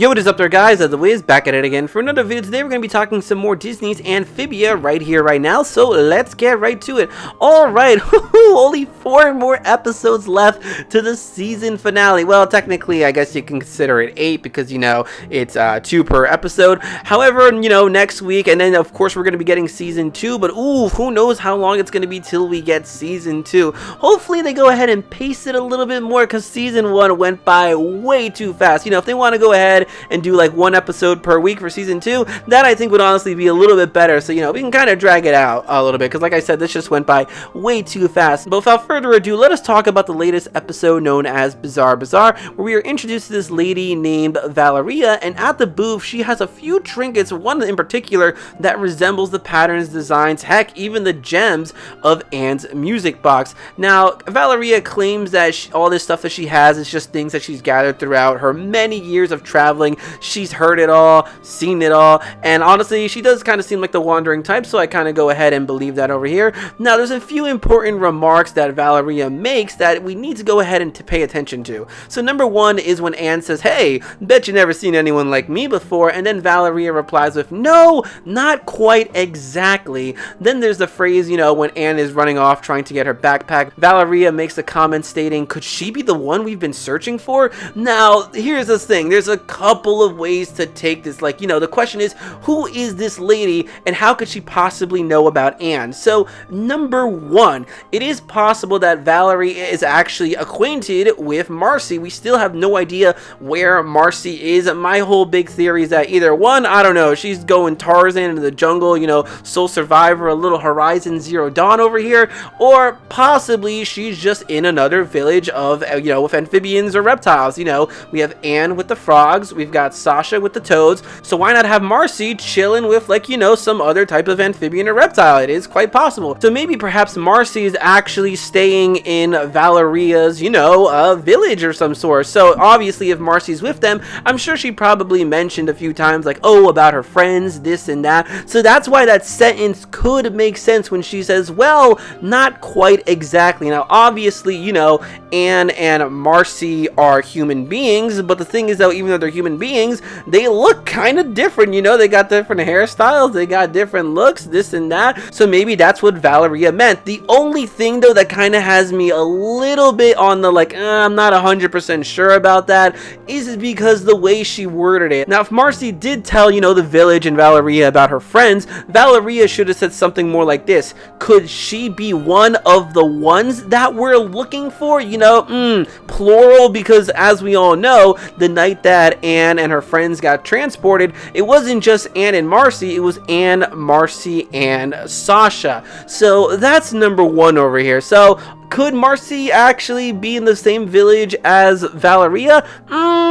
Yo, what is up there, guys? The Wiz back at it again for another video. Today we're going to be talking some more Disney's Amphibia right here, right now, so let's get right to it. Alright, only 4 more episodes left to the season finale. Well, technically, I guess you can consider it 8 because, you know, it's 2 per episode. However, you know, next week, and then, of course, we're going to be getting season 2, but, ooh, who knows how long it's going to be till we get season 2. Hopefully, they go ahead and pace it a little bit more because season 1 went by way too fast. You know, if they want to go ahead and do like 1 episode per week for season 2, that I think would honestly be a little bit better, so you know we can kind of drag it out a little bit because like I said, this just went by way too fast. But without further ado, let us talk about the latest episode known as Bizarre Bazaar, where we are introduced to this lady named Valeria, and at the booth she has a few trinkets, one in particular that resembles the patterns, designs, heck, even the gems of Anne's music box. Now Valeria claims that all this stuff that she has is just things that she's gathered throughout her many years of traveling. She's heard it all, seen it all, and honestly, she does kind of seem like the wandering type, so I kind of go ahead and believe that over here. Now, there's a few important remarks that Valeria makes that we need to go ahead and pay attention to. So, number 1 is when Anne says, "Hey, bet you never seen anyone like me before," and then Valeria replies with, "No, not quite exactly." Then there's the phrase, you know, when Anne is running off trying to get her backpack, Valeria makes a comment stating, "Could she be the one we've been searching for?" Now, here's the thing, there's a couple of ways to take this. Like, you know, the question is, who is this lady and how could she possibly know about Anne? So, number 1, it is possible that Valerie is actually acquainted with Marcy. We still have no idea where Marcy is. My whole big theory is that either 1, I don't know, she's going Tarzan into the jungle, you know, Soul Survivor, a little Horizon Zero Dawn over here, or possibly she's just in another village of, you know, with amphibians or reptiles. You know, we have Anne with the frogs, we've got Sasha with the toads, so why not have Marcy chilling with, like, you know, some other type of amphibian or reptile? It is quite possible. So maybe perhaps Marcy is actually staying in Valeria's, you know, village or some sort. So obviously if Marcy's with them, I'm sure she probably mentioned a few times like, oh, about her friends, this and that. So that's why that sentence could make sense when she says, well, not quite exactly. Now obviously, you know, Anne and Marcy are human beings, but the thing is though, even though they're human beings, they look kind of different. You know, they got different hairstyles, they got different looks, this and that. So maybe that's what Valeria meant. The only thing though that kind of has me a little bit on the like, I'm not 100% sure about that, is because the way she worded it. Now if Marcy did tell, you know, the village and Valeria about her friends, Valeria should have said something more like this: could she be one of the ones that we're looking for? You know, plural, because as we all know, the night that Anne and her friends got transported, it wasn't just Anne and Marcy, it was Anne, Marcy, and Sasha. So that's number 1 over here. So could Marcy actually be in the same village as Valeria?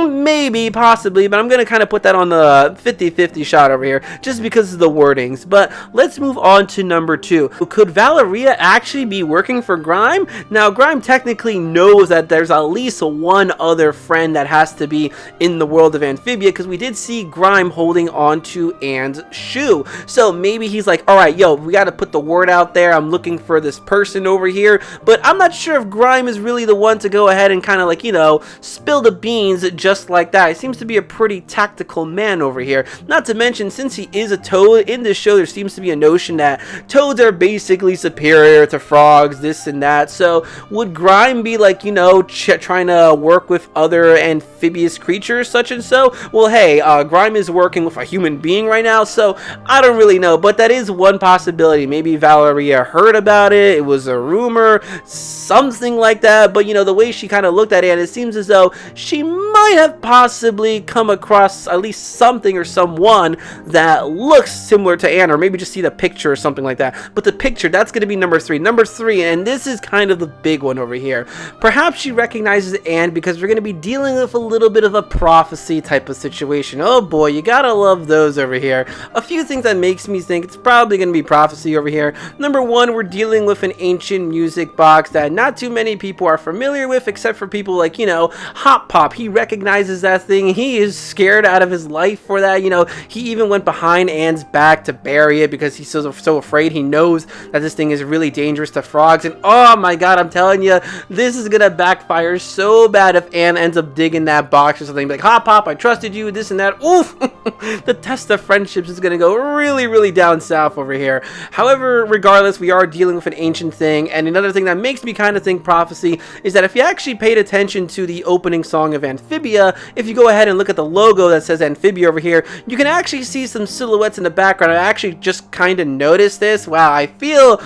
Maybe, possibly, but I'm going to kind of put that on the 50-50 shot over here, just because of the wordings. But let's move on to number 2. Could Valeria actually be working for Grime? Now, Grime technically knows that there's at least one other friend that has to be in the world of Amphibia, because we did see Grime holding on to Anne's shoe. So maybe he's like, alright, yo, we got to put the word out there, I'm looking for this person over here. But I'm not sure if Grime is really the one to go ahead and kind of like, you know, spill the beans just like that. He seems to be a pretty tactical man over here. Not to mention, since he is a toad, in this show there seems to be a notion that toads are basically superior to frogs, this and that. So would Grime be like, you know, trying to work with other amphibious creatures such and so? Well, hey, Grime is working with a human being right now, so I don't really know, but that is one possibility. Maybe Valeria heard about it, it was a rumor, something like that. But you know, the way she kind of looked at it seems as though she might have possibly come across at least something or someone that looks similar to Anne, or maybe just see the picture or something like that. But the picture, that's going to be number 3. Number 3, and this is kind of the big one over here. Perhaps she recognizes Anne because we're going to be dealing with a little bit of a prophecy type of situation. Oh boy, you gotta love those over here. A few things that makes me think it's probably going to be prophecy over here. Number 1, we're dealing with an ancient music box. box that not too many people are familiar with, except for people like, you know, Hop Pop. He recognizes that thing. He is scared out of his life for that. You know, he even went behind Anne's back to bury it because he's so afraid. He knows that this thing is really dangerous to frogs. And oh my god, I'm telling you, this is gonna backfire so bad if Anne ends up digging that box or something. Like, Hop Pop, I trusted you, this and that. Oof! The test of friendships is gonna go really down south over here. However, regardless, we are dealing with an ancient thing, and another thing that makes me kind of think prophecy is that if you actually paid attention to the opening song of Amphibia, if you go ahead and look at the logo that says Amphibia over here, you can actually see some silhouettes in the background. I actually just kind of noticed this. Wow, I feel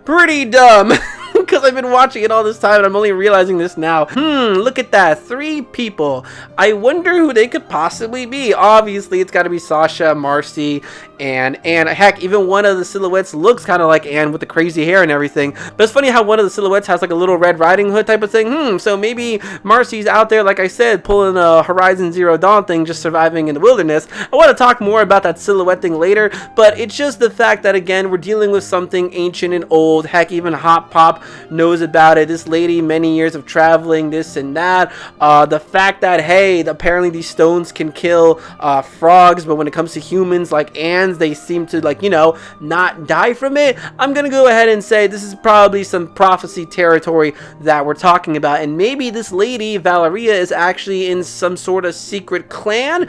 pretty dumb. Because I've been watching it all this time and I'm only realizing this now. Look at that. 3 people. I wonder who they could possibly be. Obviously, it's got to be Sasha, Marcy, and Anne. Heck, even one of the silhouettes looks kind of like Anne with the crazy hair and everything. But it's funny how one of the silhouettes has like a little Red Riding Hood type of thing. So maybe Marcy's out there, like I said, pulling a Horizon Zero Dawn thing, just surviving in the wilderness. I want to talk more about that silhouette thing later, but it's just the fact that, again, we're dealing with something ancient and old. Heck, even Hop Pop knows about it. This lady, many years of traveling, this and that. The fact that, hey, apparently these stones can kill frogs, but when it comes to humans like Anne's, they seem to, like, you know, not die from it. I'm gonna go ahead and say this is probably some prophecy territory that we're talking about, and maybe this lady, Valeria, is actually in some sort of secret clan,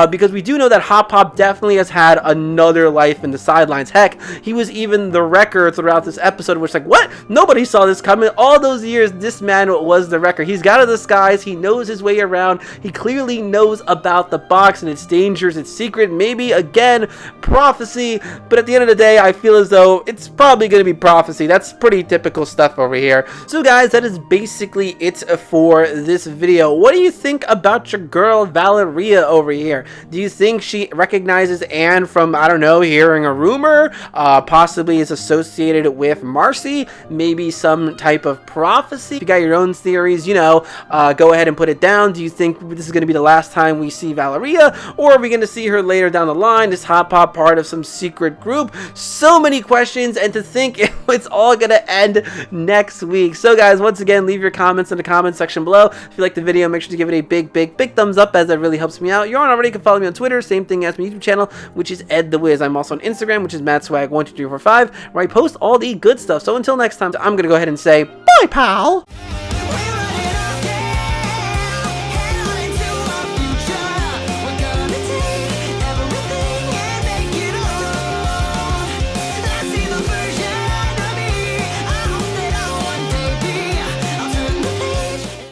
because we do know that Hop Pop definitely has had another life in the sidelines. Heck, he was even the wrecker throughout this episode, which, like, what? Nobody saw this coming. All those years, this man was the wrecker. He's got a disguise. He knows his way around. He clearly knows about the box and its dangers, its secret. Maybe, again, prophecy. But at the end of the day, I feel as though it's probably going to be prophecy. That's pretty typical stuff over here. So, guys, that is basically it for this video. What do you think about your girl, Valeria, over here? Do you think she recognizes Anne from, I don't know, hearing a rumor? Possibly is associated with Marcy? Maybe some type of prophecy? If you got your own theories, you know, go ahead and put it down. Do you think this is going to be the last time we see Valeria, or are we going to see her later down the line? Is Hop Pop part of some secret group? So many questions, and to think it's all going to end next week. So, guys, once again, leave your comments in the comment section below. If you like the video, make sure to give it a big thumbs up, as that really helps me out. You're on already, you can follow me on Twitter, same thing as my YouTube channel, which is Ed the Wiz. I'm also on Instagram, which is MattSwag12345, where I post all the good stuff. So until next time, I'm going to go ahead and say, bye, pal!